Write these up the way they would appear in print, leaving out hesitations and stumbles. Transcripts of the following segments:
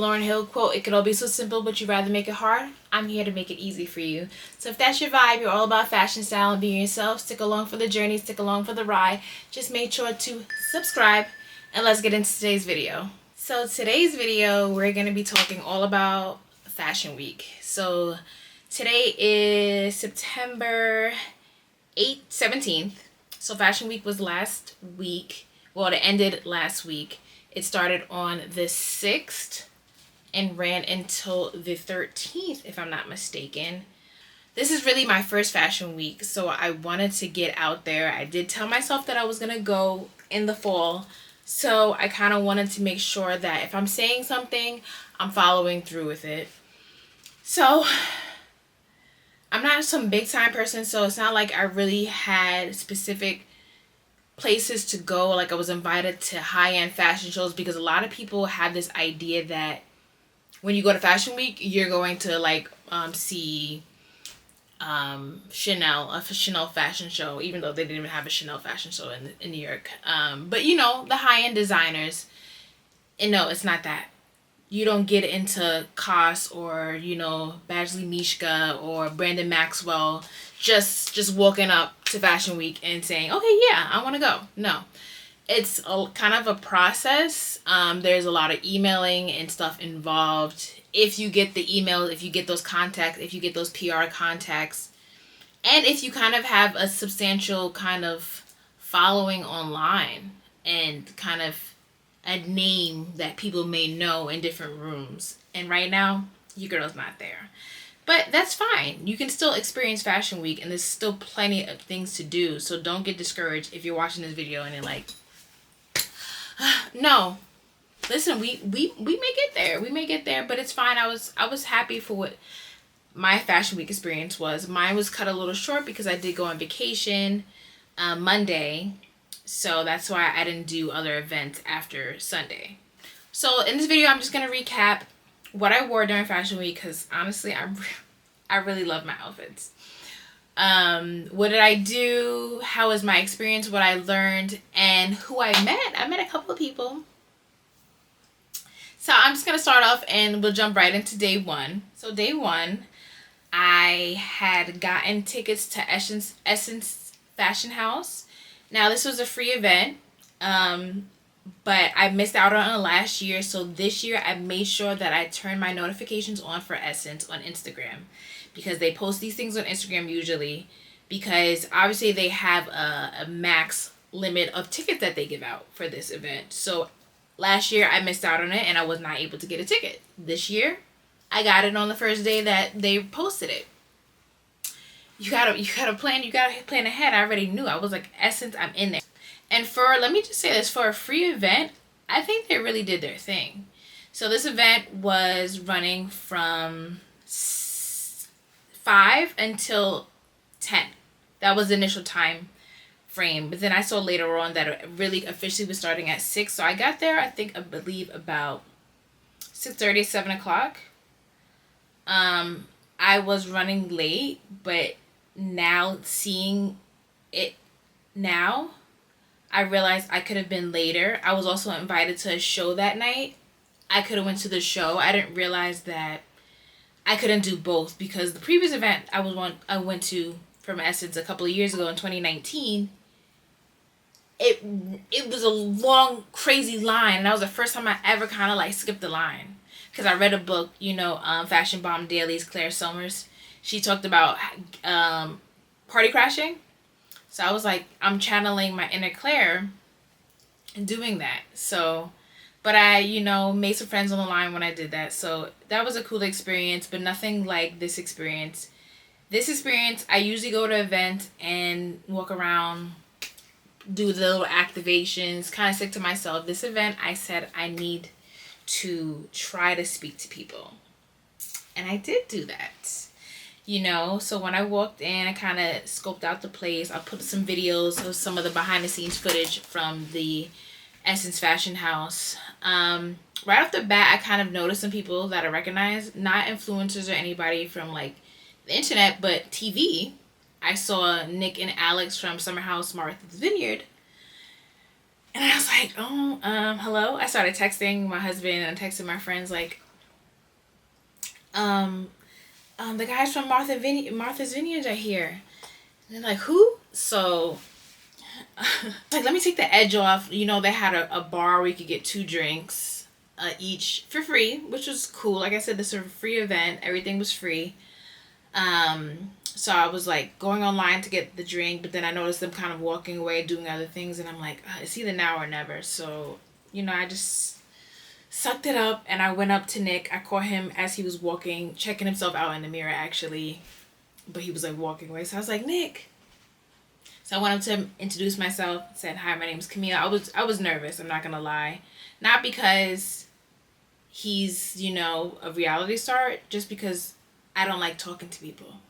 Lauryn Hill quote, "It could all be so simple, but you'd rather make it hard." I'm here to make it easy for you. So if that's your vibe, you're all about fashion, style, and being yourself, stick along for the journey, stick along for the ride. Just make sure to subscribe, and let's get into today's video. So today's video, we're going to be talking all about Fashion Week. So today is September 17th. So Fashion Week was last week. Well, it ended last week. It started on the 6th and ran until the 13th, if I'm not mistaken. This is really my first Fashion Week, so I wanted to get out there. I did tell myself that I was going to go in the fall, so I kind of wanted to make sure that if I'm saying something, I'm following through with it. So I'm not some big time person, so it's not like I really had specific places to go. Like I was invited to high-end fashion shows, because a lot of people have this idea that when you go to Fashion Week, you're going to like see Chanel, a Chanel fashion show, even though they didn't even have a Chanel fashion show in New York. But you know, the high-end designers, and no, it's not that. You don't get into COS or, you know, Badgley Mishka or Brandon Maxwell just walking up to Fashion Week and saying, okay, yeah, I want to go. No, it's kind of a process. There's a lot of emailing and stuff involved. If you get the email, if you get those contacts, if you get those PR contacts, and if you kind of have a substantial kind of following online and kind of a name that people may know in different rooms. And right now, your girl's not there. But that's fine. You can still experience Fashion Week, and there's still plenty of things to do. So don't get discouraged if you're watching this video and you're like, no. Listen, we may get there. We may get there, but it's fine. I was happy for what my Fashion Week experience was. Mine was cut a little short because I did go on vacation Monday. So that's why I didn't do other events after Sunday. So in this video, I'm just going to recap what I wore during Fashion Week, because honestly, I really love my outfits. What did I do? How was my experience? What I learned? And who I met? I met a couple of people. So I'm just going to start off and we'll jump right into day one. So day one, I had gotten tickets to Essence Fashion House. Now, this was a free event, but I missed out on it last year. So this year, I made sure that I turned my notifications on for Essence on Instagram, because they post these things on Instagram usually, because obviously they have a max limit of tickets that they give out for this event. So last year, I missed out on it and I was not able to get a ticket. This year, I got it on the first day that they posted it. You gotta plan ahead. I already knew. I was like, Essence, I'm in there. And let me just say this, for a free event, I think they really did their thing. So this event was running from 5 until 10. That was the initial time frame. But then I saw later on that it really officially was starting at 6. So I got there, I believe about 6:30, 7 o'clock. I was running late, but now seeing it now, I realized I could have been later. I was also invited to a show that night. I could have went to the show. I didn't realize that I couldn't do both, because the previous event I went to from Essence a couple of years ago in 2019, it was a long, crazy line, and that was the first time I ever kind of like skipped the line. Because I read a book, you know, Fashion Bomb Daily's Claire Summers. She talked about party crashing. So I was like, I'm channeling my inner Claire and doing that. So, but I, you know, made some friends on the line when I did that. So that was a cool experience, but nothing like this experience. This experience, I usually go to events and walk around, do the little activations, kind of stick to myself. This event, I said I need to try to speak to people. And I did do that. You know, so when I walked in, I kind of scoped out the place. I put some videos of some of the behind the scenes footage from the Essence Fashion House. Right off the bat, I kind of noticed some people that I recognized, not influencers or anybody from like the internet, but TV. I saw Nick and Alex from Summer House Martha's Vineyard. And I was like, oh, hello. I started texting my husband and texting my friends like, The guys from Martha's Vineyard are here. And they're like, who? So, like, let me take the edge off. You know, they had a bar where you could get 2 drinks each for free, which was cool. Like I said, this was a free event. Everything was free. So I was like going online to get the drink, but then I noticed them kind of walking away, doing other things, and I'm like, it's either now or never. So, you know, I just sucked it up, and I went up to Nick. I caught him as he was walking, checking himself out in the mirror, actually, but he was like walking away. So I was like, Nick. So I went up to him, introduced myself, said, hi, my name's Camille. I was nervous, I'm not gonna lie. Not because he's, you know, a reality star, just because I don't like talking to people.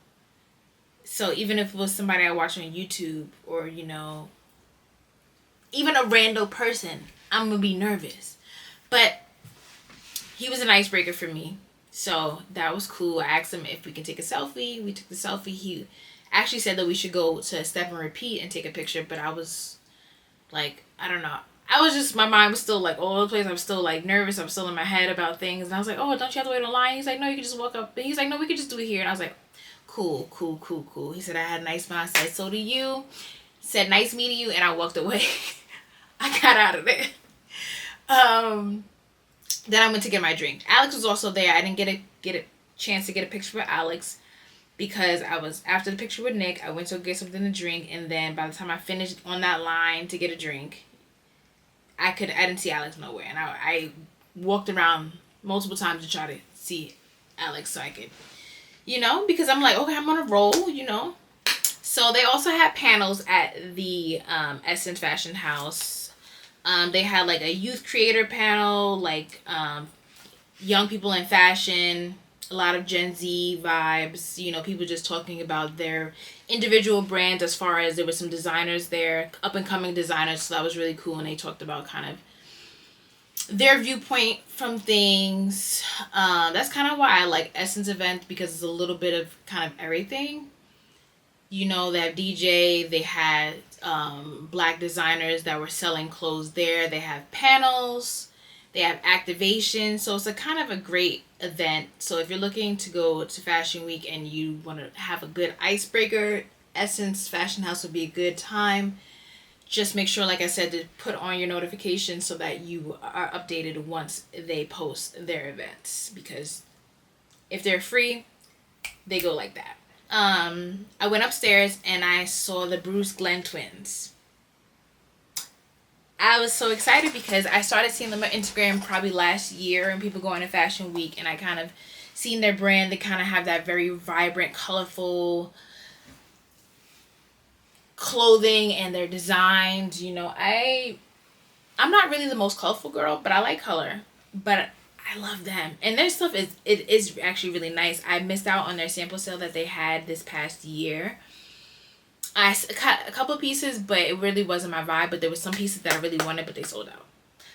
So even if it was somebody I watch on YouTube, or, you know, even a random person, I'm gonna be nervous. But he was an icebreaker for me. So that was cool. I asked him if we can take a selfie. We took the selfie. He actually said that we should go to Step and Repeat and take a picture. But I was like, I don't know. I was just, my mind was still like all over the place. I was still like nervous. I was still in my head about things. And I was like, oh, don't you have to wait in line? He's like, no, you can just walk up. And he's like, no, we could just do it here. And I was like, cool. He said, I had a nice smile. I said, so do you. He said, nice meeting you. And I walked away. I got out of there. Then I went to get my drink. Alex was also there. I didn't get a chance to get a picture with Alex because I was, after the picture with Nick, I went to get something to drink, and then by the time I finished on that line to get a drink, I didn't see Alex nowhere. And I walked around multiple times to try to see Alex so I could, you know, because I'm like, okay, I'm on a roll, you know. So they also had panels at the Essence Fashion House. They had like a youth creator panel, like young people in fashion, a lot of Gen Z vibes, you know, people just talking about their individual brands, as far as there were some designers there, up and coming designers, so that was really cool. And they talked about kind of their viewpoint from things. That's kind of why I like Essence events, because it's a little bit of kind of everything. You know, they have DJ, they had black designers that were selling clothes there, they have panels, they have activation, so it's a kind of a great event. So if you're looking to go to Fashion Week and you want to have a good icebreaker, Essence Fashion House would be a good time. Just make sure, like I said, to put on your notifications so that you are updated once they post their events, because if they're free, they go like that. I went upstairs and I saw the Bruce Glenn twins. I was so excited because I started seeing them on Instagram probably last year, and people going to Fashion Week, and I kind of seen their brand. They kind of have that very vibrant, colorful clothing and their designs. You know, I'm not really the most colorful girl, but I like color. But I love them, and their stuff is actually really nice. I missed out on their sample sale that they had this past year. I cut a couple of pieces, but it really wasn't my vibe. But there was some pieces that I really wanted, but they sold out.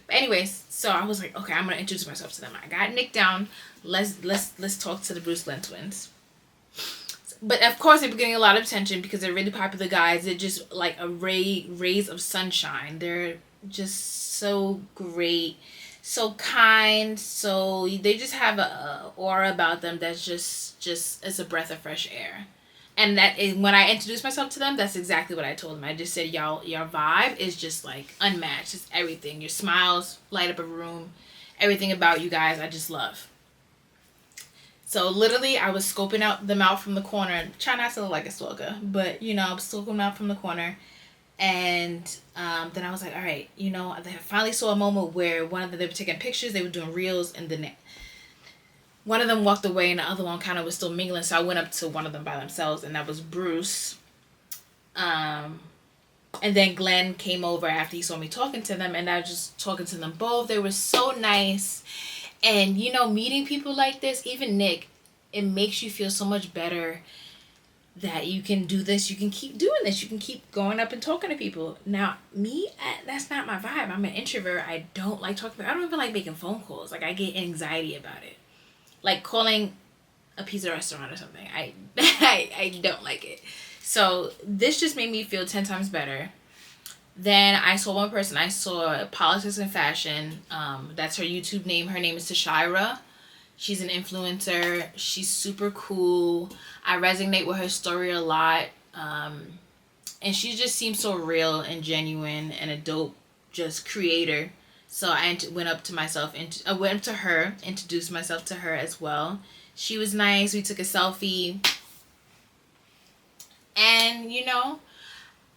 But anyways, so I was like, okay, I'm gonna introduce myself to them. I got Nick down. Let's talk to the Bruce Glenn twins. But of course, they're getting a lot of attention because they're really popular guys. They're just like rays of sunshine. They're just so great, so kind. So they just have a aura about them that's just it's a breath of fresh air. And that is, when I introduced myself to them, that's exactly what I told them. I just said, y'all, your vibe is just like unmatched. It's everything. Your smiles light up a room. Everything about you guys, I just love. So literally, I was scoping out them out from the corner. Try not to look like a stalker, but you know, I was scoping them out from the corner. And then I was like, all right, you know, I finally saw a moment where one of them, they were taking pictures, they were doing reels, and then one of them walked away and the other one kind of was still mingling. So I went up to one of them by themselves, and that was Bruce. And then Glenn came over after he saw me talking to them, and I was just talking to them both. They were so nice. And, you know, meeting people like this, even Nick, it makes you feel so much better that you can do this. You can keep doing this. You can keep going up and talking to people. Now, me, that's not my vibe. I'm an introvert. I don't like talking. I don't even like making phone calls. Like, I get anxiety about it. Like calling a pizza restaurant or something. I don't like it. So this just made me feel 10 times better. Then I saw one person. I saw Politics and Fashion. That's her YouTube name. Her name is Tashira. She's an influencer. She's super cool. I resonate with her story a lot. And she just seems so real and genuine and a dope just creator. So I went up to myself and I went up to her, introduced myself to her as well. She was nice. We took a selfie. And, you know,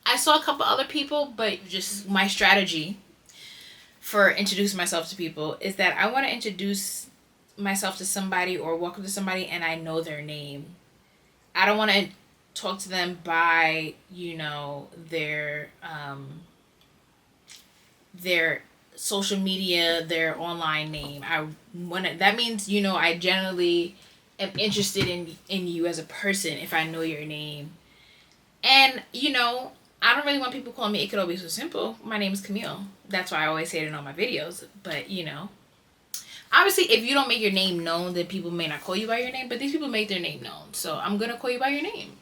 I saw a couple other people, but just my strategy for introducing myself to people is that I want to introduce myself to somebody or walk up to somebody and I know their name. I don't want to talk to them by, you know, their social media, their online name. That means, you know, I generally am interested in you as a person if I know your name. And, you know, I don't really want people calling me It Could All Be So Simple. My name is Camille. That's why I always say it in all my videos. But, you know, obviously, if you don't make your name known, then people may not call you by your name. But these people make their name known. So I'm going to call you by your name.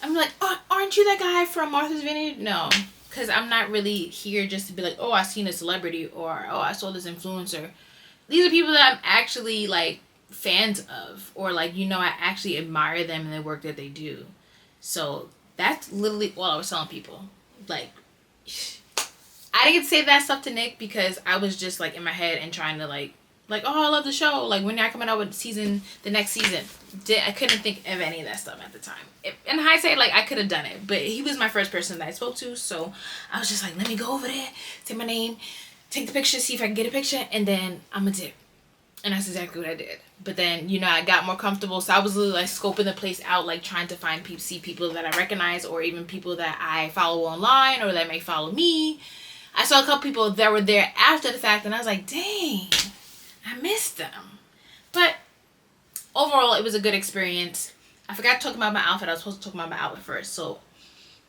I'm like, oh, aren't you that guy from Martha's Vineyard? No. Because I'm not really here just to be like, oh, I seen a celebrity. Or, oh, I saw this influencer. These are people that I'm actually, like, fans of. Or, like, you know, I actually admire them and the work that they do. So that's literally all I was telling people. Like, I didn't get to say that stuff to Nick because I was just like in my head and trying to like, oh, I love the show. Like, when are you coming out with the next season? I couldn't think of any of that stuff at the time. In hindsight, like, I could have done it, but he was my first person that I spoke to. So I was just like, let me go over there, say my name, take the picture, see if I can get a picture, and then I'm gonna dip. And that's exactly what I did. But then, you know, I got more comfortable. So I was literally like scoping the place out, like trying to find people that I recognize or even people that I follow online or that may follow me. I saw a couple people that were there after the fact and I was like, dang, I missed them. But overall, it was a good experience. I forgot to talk about my outfit. I was supposed to talk about my outfit first. So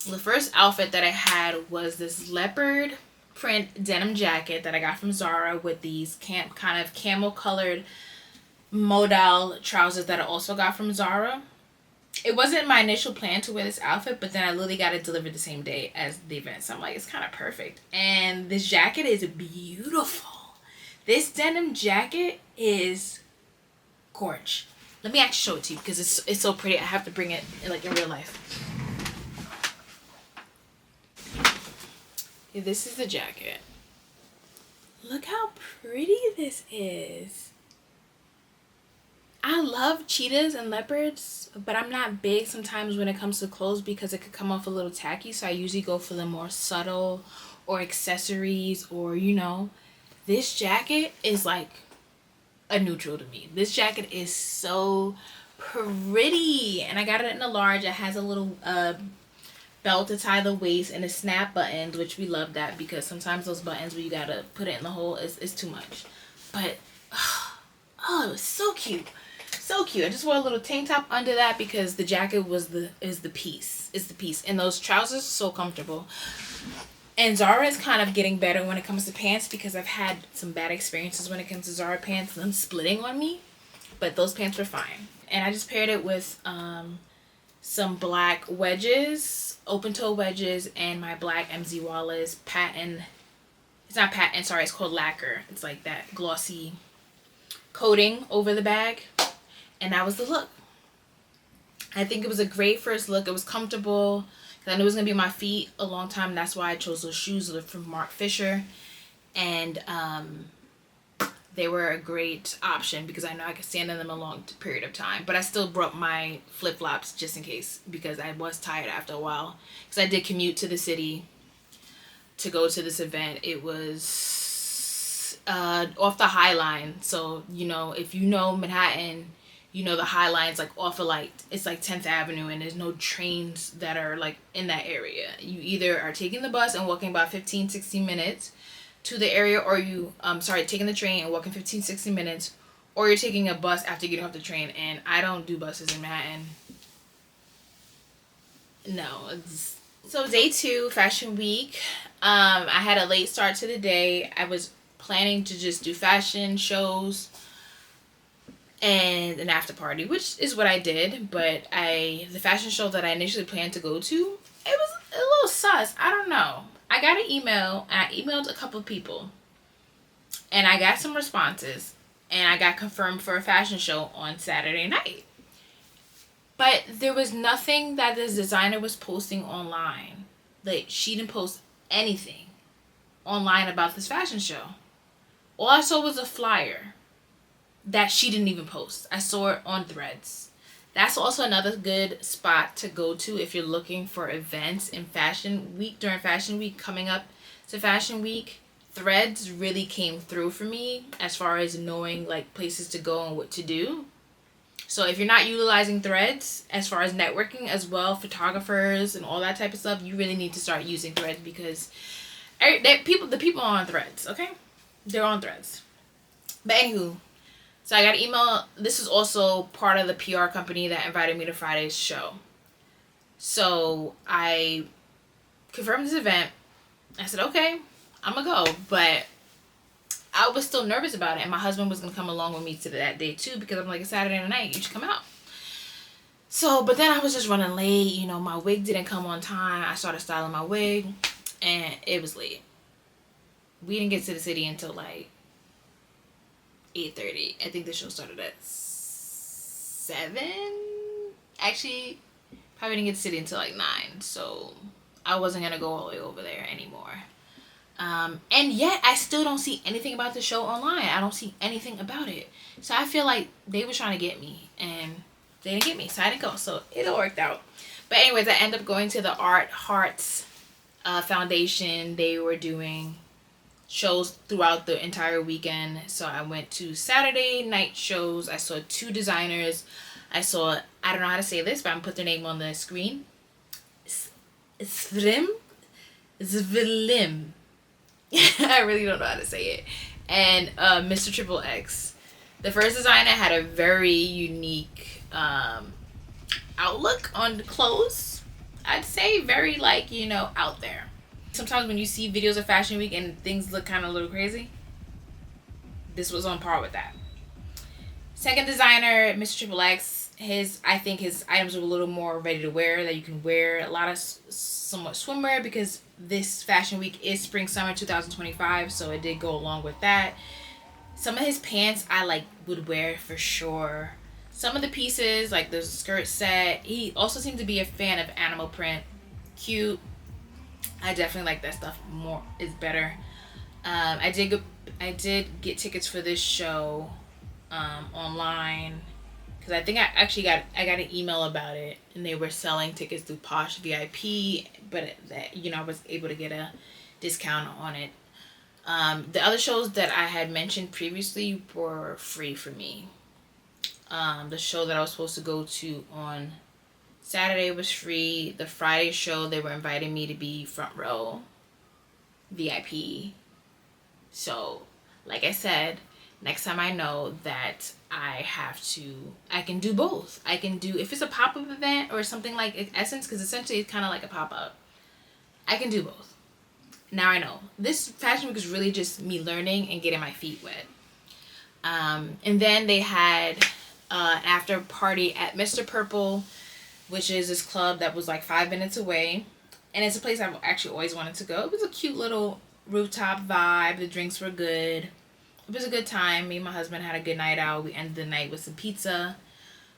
the first outfit that I had was this leopard print denim jacket that I got from Zara with these kind of camel colored modal trousers that I also got from Zara. It wasn't my initial plan to wear this outfit, but then I literally got it delivered the same day as the event. So I'm like, it's kind of perfect. And this jacket is beautiful. This denim jacket is gorgeous. Let me actually show it to you because it's so pretty. I have to bring it like in real life. This is the jacket. Look how pretty this is. I love cheetahs and leopards, but I'm not big sometimes when it comes to clothes because it could come off a little tacky. So I usually go for the more subtle or accessories or, you know, this jacket is like a neutral to me. This jacket is so pretty. And I got it in a large. It has a little belt to tie the waist and a snap buttons, which we love that because sometimes those buttons where you gotta put it in the hole is too much. But oh, it was so cute. So cute. I just wore a little tank top under that because the jacket is the piece. And those trousers so comfortable. And Zara is kind of getting better when it comes to pants because I've had some bad experiences when it comes to Zara pants, them splitting on me. But those pants were fine. And I just paired it with some black wedges, open toe wedges, and my black MZ Wallace patent. It's not patent, sorry, it's called lacquer. It's like that glossy coating over the bag. And that was the look. I think it was a great first look. It was comfortable. I knew it was going to be my feet a long time. That's why I chose those shoes from Mark Fisher. And they were a great option because I know I could stand in them a long period of time. But I still brought my flip-flops just in case because I was tired after a while. Because I did commute to the city to go to this event. It was off the High Line. So, you know, if you know Manhattan, you know the High Line's like off of like, it's like 10th Avenue and there's no trains that are like in that area. You either are taking the bus and walking about 15-16 minutes to the area, or taking the train and walking 15-16 minutes, or you're taking a bus after getting off the train. And I don't do buses in Manhattan. No. So day 2, Fashion Week. I had a late start to the day. I was planning to just do fashion shows and an after party, which is what I did. But the fashion show that I initially planned to go to, it was a little sus. I don't know. I got an email, and I emailed a couple of people, and I got some responses. and I got confirmed for a fashion show on Saturday night. But there was nothing that this designer was posting online. Like, she didn't post anything online about this fashion show. All I saw was a flyer that she didn't even post. I saw it on Threads. That's also another good spot to go to if you're looking for events in Fashion Week, during Fashion Week, coming up to Fashion Week. Threads really came through for me as far as knowing like places to go and what to do. So if you're not utilizing Threads as far as networking as well, photographers and all that type of stuff, you really need to start using Threads, because the people are on Threads, okay? They're on Threads. But anywho, so I got an email. This is also part of the PR company that invited me to Friday's show. So I confirmed this event. I said, okay, I'm going to go. But I was still nervous about it. And my husband was going to come along with me to that day too, because I'm like, it's Saturday night. You should come out. So, but then I was just running late. You know, my wig didn't come on time. I started styling my wig and it was late. We didn't get to the city until like 8:30. I think the show started at 7. Actually, probably didn't get to the city until like 9. So I wasn't gonna go all the way over there anymore. And yet I still don't see anything about the show online. I don't see anything about it. So I feel like they were trying to get me and they didn't get me. So I didn't go. So it all worked out. But anyways, I ended up going to the Art Hearts Foundation. They were doing shows throughout the entire weekend. So I went to Saturday night shows. I saw 2 designers. I don't know how to say this, but I'm gonna put their name on the screen. Zvlim. I really don't know how to say it. And Mr. Triple X. The first designer had a very unique outlook on the clothes. I'd say very like, you know, out there. Sometimes when you see videos of Fashion Week and things look kind of a little crazy, this was on par with that. Second designer, Mr. Triple X, I think his items were a little more ready to wear, that you can wear a lot of somewhat swimwear, because this Fashion Week is spring summer 2025, so it did go along with that. Some of his pants I like would wear for sure. Some of the pieces, like the skirt set, he also seemed to be a fan of animal print. Cute. I definitely like that stuff more. It's better. I did get tickets for this show online, because I think I got an email about it, and they were selling tickets through Posh VIP, but I was able to get a discount on it. The other shows that I had mentioned previously were free for me. The show that I was supposed to go to on Saturday was free. The Friday show, they were inviting me to be front row VIP. So, like I said, next time I know that I can do both. I can do, if it's a pop-up event or something like Essence, because essentially it's kind of like a pop-up, I can do both. Now I know. This Fashion Week is really just me learning and getting my feet wet. And then they had an after party at Mr. Purple, which is this club that was like 5 minutes away. And it's a place I've actually always wanted to go. It was a cute little rooftop vibe. The drinks were good. It was a good time. Me and my husband had a good night out. We ended the night with some pizza,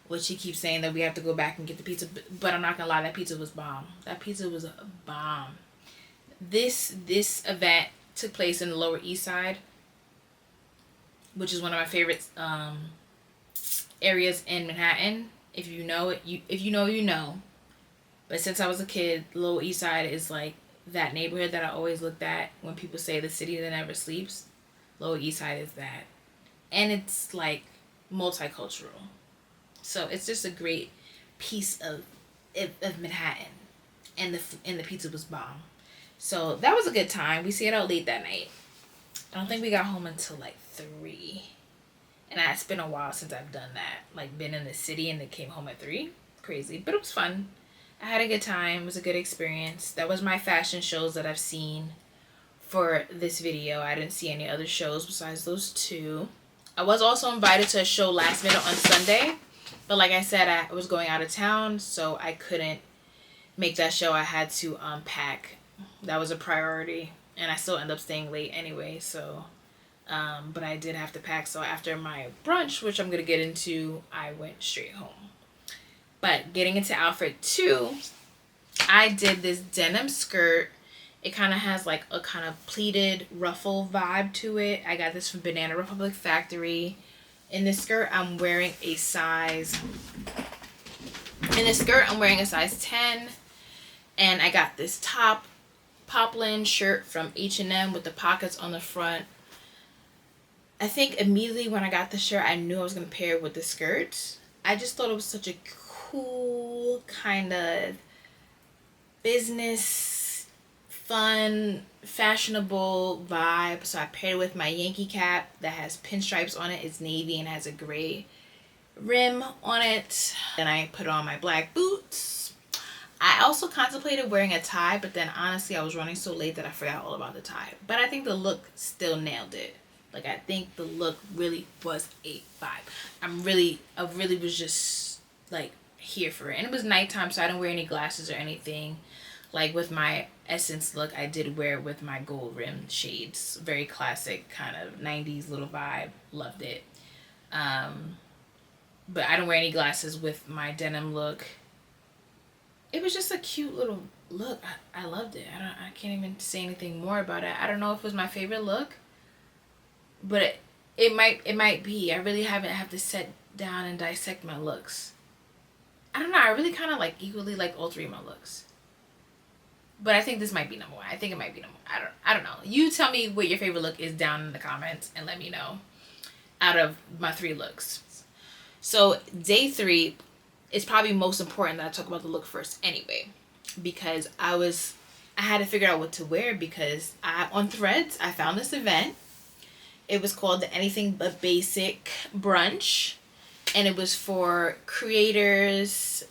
which he keeps saying that we have to go back and get the pizza. But I'm not going to lie, that pizza was bomb. That pizza was a bomb. This event took place in the Lower East Side, which is one of my favorite areas in Manhattan. If you know it, you know. But since I was a kid, Lower East Side is like that neighborhood that I always looked at when people say the city that never sleeps. Lower East Side is that. And it's like multicultural. So it's just a great piece of Manhattan. And the pizza was bomb. So that was a good time. We stayed out late that night. I don't think we got home until like 3. And it's been a while since I've done that. Like been in the city and then came home at 3. Crazy. But it was fun. I had a good time. It was a good experience. That was my fashion shows that I've seen for this video. I didn't see any other shows besides those 2. I was also invited to a show last minute on Sunday. But like I said, I was going out of town, so I couldn't make that show. I had to pack. That was a priority. And I still end up staying late anyway, so But I did have to pack, so after my brunch, which I'm going to get into, I went straight home. But getting into outfit 2, I did this denim skirt. It kind of has like a kind of pleated ruffle vibe to it. I got this from Banana Republic Factory. In this skirt, I'm wearing a size 10. And I got this top poplin shirt from H&M with the pockets on the front. I think immediately when I got the shirt, I knew I was going to pair it with the skirt. I just thought it was such a cool kind of business, fun, fashionable vibe. So I paired it with my Yankee cap that has pinstripes on it. It's navy and has a gray rim on it. Then I put on my black boots. I also contemplated wearing a tie, but then honestly I was running so late that I forgot all about the tie. But I think the look still nailed it. Like, I think the look really was a vibe. I really was just like here for it. And it was nighttime, so I didn't wear any glasses or anything. Like with my Essence look, I did wear it with my gold rim shades. Very classic kind of 90s little vibe. Loved it. But I didn't wear any glasses with my denim look. It was just a cute little look. I loved it. I can't even say anything more about it. I don't know if it was my favorite look, but it might be. I really haven't had to sit down and dissect my looks. I don't know. I really kind of like equally like all three of my looks. But I think this might be number 1. I think it might be number 1. I don't know. You tell me what your favorite look is down in the comments and let me know out of my 3 looks. So day 3 is probably most important that I talk about the look first anyway, because I had to figure out what to wear because on Threads I found this event. It was called the Anything But Basic Brunch, and it was for creators.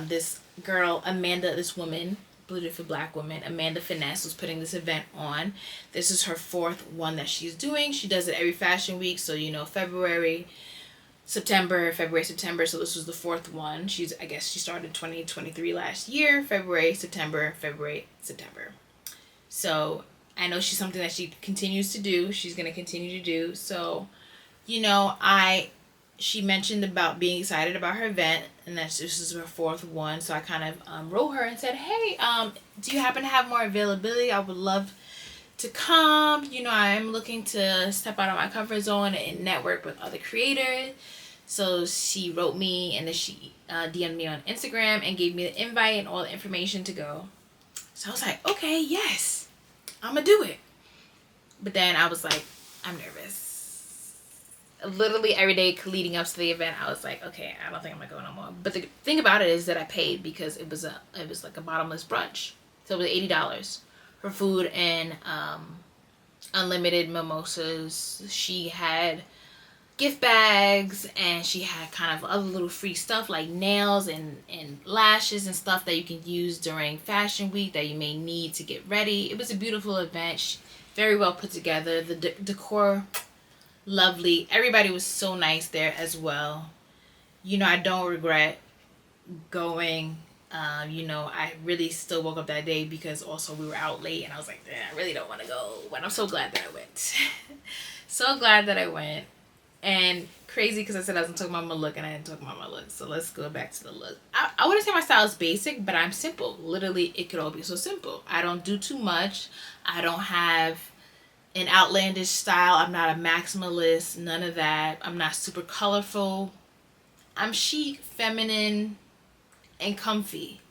This girl, Amanda, this woman, beautiful black woman, Amanda Finesse, was putting this event on. This is her 4th one that she's doing. She does it every fashion week, so February, September. So this was the 4th one. I guess she started 2023 last year, February, September. So I know she's something that she continues to do. She's going to continue to do. So, she mentioned about being excited about her event and that this is her 4th one. So I kind of wrote her and said, hey, do you happen to have more availability? I would love to come. I'm looking to step out of my comfort zone and network with other creators. So she wrote me, and then she DM'd me on Instagram and gave me the invite and all the information to go. So I was like, okay, yes, I'm gonna do it. But then I was like, I'm nervous. Literally every day leading up to the event, I was like, okay, I don't think I'm gonna go no more. But the thing about it is that I paid because it was like a bottomless brunch. So it was $80 for food and unlimited mimosas. She had gift bags, and she had kind of other little free stuff like nails and lashes and stuff that you can use during fashion week that you may need to get ready. It was a beautiful event, very well put together. The decor, lovely. Everybody was so nice there as well. I don't regret going. I really still woke up that day because also we were out late, and I was like, I really don't want to go, but I'm so glad that I went. So glad that I went. And crazy because I said I was going to talk about my look and I didn't talk about my look. So let's go back to the look. I wouldn't say my style is basic, but I'm simple. Literally, it could all be so simple. I don't do too much. I don't have an outlandish style. I'm not a maximalist. None of that. I'm not super colorful. I'm chic, feminine, and comfy.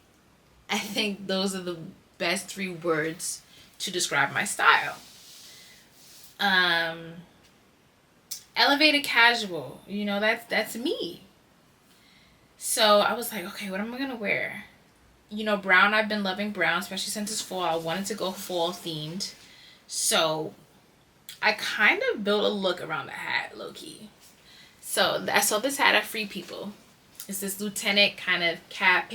I think those are the best 3 words to describe my style. Elevated casual, that's me. So I was like, okay, what am I gonna wear? Brown, I've been loving brown, especially since it's fall. I wanted to go fall themed. So I kind of built a look around the hat, low-key. So I saw this hat at Free People. It's this lieutenant kind of cap,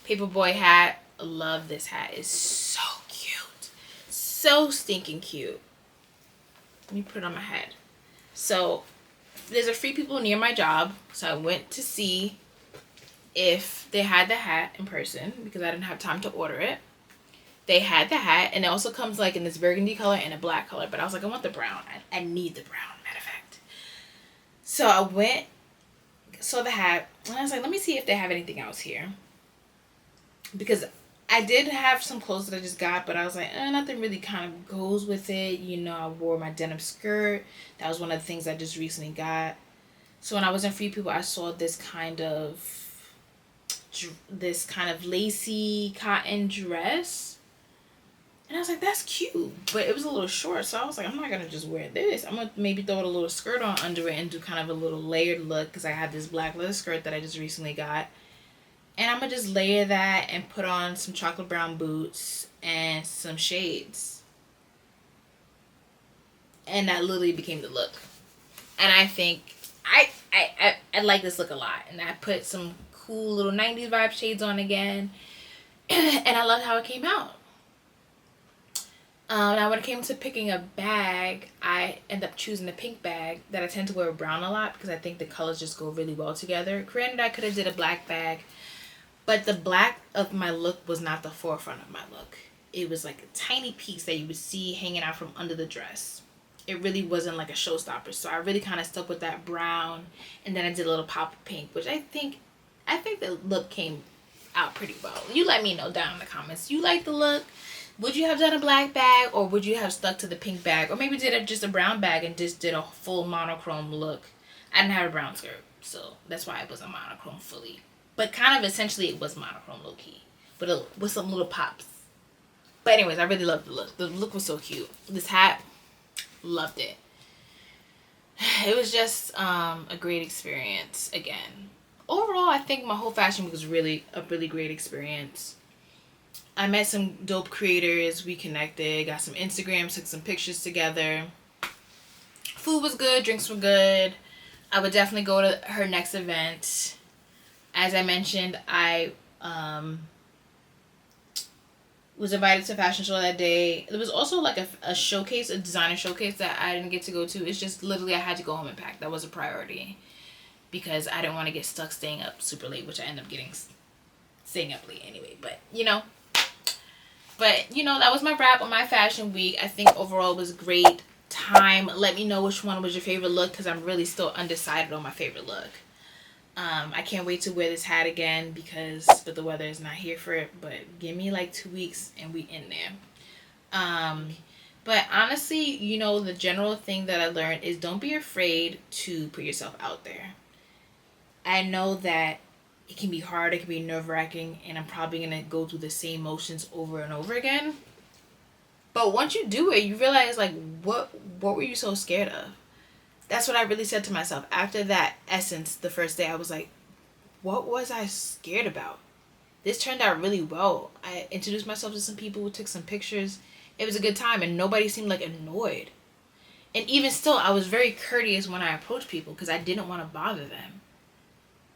paperboy hat. I love this hat. It's so cute. So stinking cute. Let me put it on my head. So there's a Free People near my job. So I went to see if they had the hat in person because I didn't have time to order it. they had the hat, and it also comes like in this burgundy color and a black color. But I was like, I want the brown. I need the brown, matter of fact. So I went, saw the hat, and I was like, let me see if they have anything else here. Because I did have some clothes that I just got, but I was like, nothing really kind of goes with it. You know, I wore my denim skirt. That was one of the things I just recently got. So when I was in Free People, I saw this kind of lacy cotton dress. And I was like, that's cute. But it was a little short, so I was like, I'm not going to just wear this. I'm going to maybe throw a little skirt on under it and do kind of a little layered look, because I had this black leather skirt that I just recently got. And I'm going to just layer that and put on some chocolate brown boots and some shades. And that literally became the look. And I think I like this look a lot. And I put some cool little 90s vibe shades on again. And I loved how it came out. Now when it came to picking a bag, I ended up choosing the pink bag that I tend to wear brown a lot because I think the colors just go really well together. Granted, I could have did a black bag, but the black of my look was not the forefront of my look. It was like a tiny piece that you would see hanging out from under the dress. It really wasn't like a showstopper, so I really kind of stuck with that brown, and then I did a little pop of pink, which I think the look came out pretty well. You let me know down in the comments. You like the look? Would you have done a black bag, or would you have stuck to the pink bag, or maybe did just a brown bag and just did a full monochrome look? I didn't have a brown skirt, so that's why it wasn't monochrome fully. But kind of essentially it was monochrome low-key, but with some little pops. But anyways, I really loved the look. The look was so cute. This hat, loved it. It was just a great experience again. Overall, I think my whole fashion week was a really great experience. I met some dope creators. We connected, got some Instagrams, took some pictures together. Food was good, drinks were good. I would definitely go to her next event. As I mentioned, I was invited to a fashion show that day. There was also like a showcase, a designer showcase that I didn't get to go to. It's just literally I had to go home and pack. That was a priority because I didn't want to get stuck staying up super late, which I ended up staying up late anyway. But, that was my wrap on my fashion week. I think overall it was a great time. Let me know which one was your favorite look because I'm really still undecided on my favorite look. I can't wait to wear this hat again but the weather is not here for it. But give me like 2 weeks and we in there. But honestly, the general thing that I learned is don't be afraid to put yourself out there. I know that it can be hard, it can be nerve-wracking, and I'm probably going to go through the same motions over and over again. But once you do it, you realize, like, what were you so scared of? That's what I really said to myself. After that essence, the first day, I was like, what was I scared about? This turned out really well. I introduced myself to some people who took some pictures. It was a good time, and nobody seemed, like, annoyed. And even still, I was very courteous when I approached people because I didn't want to bother them.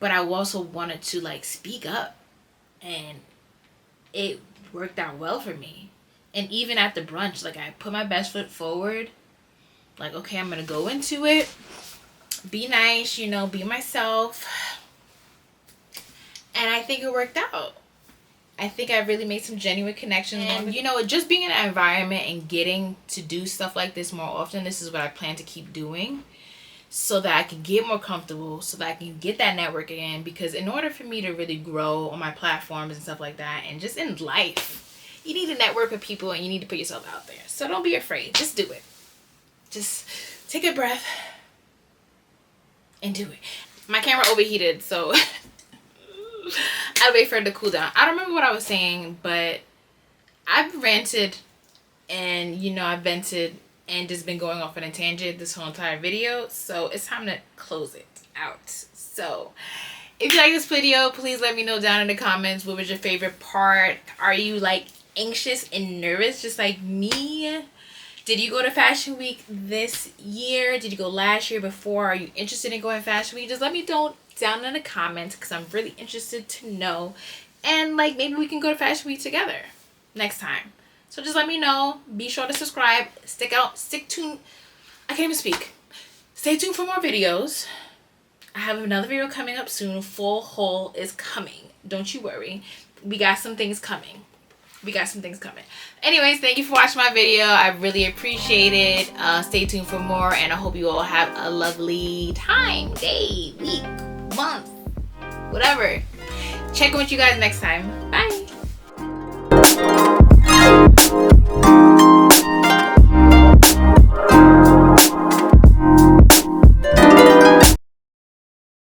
But I also wanted to, like, speak up. And it worked out well for me. And even at the brunch, like, I put my best foot forward. Like, okay, I'm going to go into it. Be nice, be myself. And I think it worked out. I think I really made some genuine connections. And, just being in an environment and getting to do stuff like this more often, this is what I plan to keep doing. So that I can get more comfortable, so that I can get that network again. Because in order for me to really grow on my platforms and stuff like that, and just in life, you need to network with people and you need to put yourself out there. So don't be afraid. Just do it. Just take a breath and do it. My camera overheated, so I'll wait for it to cool down. I don't remember what I was saying, but I've ranted and, I've vented and just been going off on a tangent this whole entire video. So it's time to close it out. So if you like this video, please let me know down in the comments what was your favorite part. Are you like anxious and nervous just like me? Did you go to Fashion Week this year? Did you go last year, before? Are you interested in going Fashion Week? Just let me know down in the comments because I'm really interested to know. And like maybe we can go to Fashion Week together next time. So just let me know. Be sure to subscribe. Stick tuned. I can't even speak. Stay tuned for more videos. I have another video coming up soon. Full haul is coming. Don't you worry. We got some things coming. we got some things coming. Anyways, thank you for watching my video. I really appreciate it. Stay tuned for more, and I hope you all have a lovely time, day, week, month, whatever. Check in with you guys next time. Bye.